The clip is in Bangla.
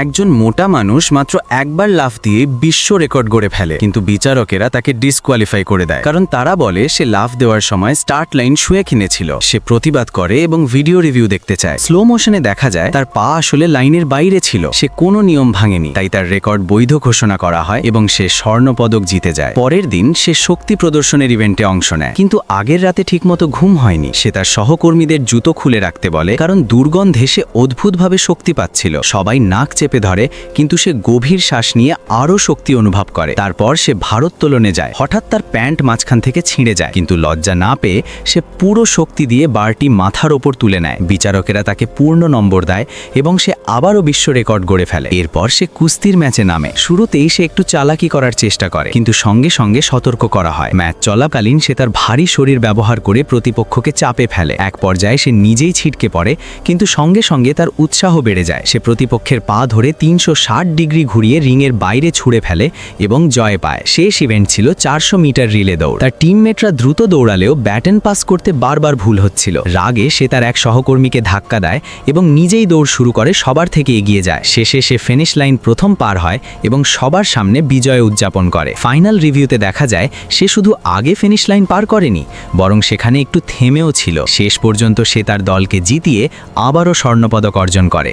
একজন মোটা মানুষ মাত্র একবার লাফ দিয়ে বিশ্ব রেকর্ড গড়ে ফেলে, কিন্তু বিচারকেরা তাকে ডিসকোয়ালিফাই করে দেয়, কারণ তারা বলে সে লাফ দেওয়ার সময় স্টার্ট লাইন শুয়ে কিনেছিল। সে প্রতিবাদ করে এবং ভিডিও রিভিউ দেখতে চায়। স্লো মোশনে দেখা যায় তার পা আসলে লাইনের বাইরে ছিল। সে কোনো নিয়ম ভাঙেনি, তাই তার রেকর্ড বৈধ ঘোষণা করা হয় এবং সে স্বর্ণপদক জিতে যায়। পরের দিন সে শক্তি প্রদর্শনের ইভেন্টে অংশ নেয়, কিন্তু আগের রাতে ঠিকমতো ঘুম হয়নি। সে তার সহকর্মীদের জুতো খুলে রাখতে বলে, কারণ দুর্গন্ধে সে অদ্ভুতভাবে শক্তি পাচ্ছিল। সবাই নাক চেপে ধরে, কিন্তু সে গভীর শ্বাস নিয়ে আরও শক্তি অনুভব করে। তারপর সে ভারোত্তোলনে যায়। হঠাৎ তার প্যান্ট মাঝখান থেকে ছিঁড়ে যায়, কিন্তু লজ্জা না পেয়ে সে পুরো শক্তি দিয়ে বারটি মাথার ওপর তুলে নেয়। বিচারকেরা তাকে পূর্ণ নম্বর দেয় এবং সে আবারও বিশ্ব রেকর্ড গড়ে ফেলে। এরপর সে কুস্তির ম্যাচে নামে। শুরুতেই সে একটু চালাকি করার চেষ্টা করে, কিন্তু সঙ্গে সঙ্গে সতর্ক করা হয়। ম্যাচ চলাকালীন সে তার ভারী শরীর ব্যবহার করে প্রতিপক্ষকে চাপে ফেলে। এক পর্যায়ে সে নিজেই ছিটকে পড়ে, কিন্তু সঙ্গে সঙ্গে তার উৎসাহ বেড়ে যায়। সে প্রতিপক্ষের পা ধরে 360 ডিগ্রি ঘুরিয়ে রিংয়ের বাইরে ছুঁড়ে ফেলে এবং জয় পায়। শেষ ইভেন্ট ছিল 400 মিটার রিলে দৌড়। তার টিমমেটরা দ্রুত দৌড়ালেও ব্যাটন পাস করতে বারবার ভুল হচ্ছিল। রাগে সে তার এক সহকর্মীকে ধাক্কা দেয় এবং নিজেই দৌড় শুরু করে সবার থেকে এগিয়ে যায়। শেষে সে ফিনিশ লাইন প্রথম পার হয় এবং সবার সামনে বিজয় উদযাপন করে। ফাইনাল রিভিউতে দেখা যায় সে শুধু আগে ফিনিশ লাইন পার করেনি, বরং সেখানে একটু থেমেও ছিল। শেষ পর্যন্ত সে তার দলকে জিতিয়ে আবারও স্বর্ণপদক অর্জন করে।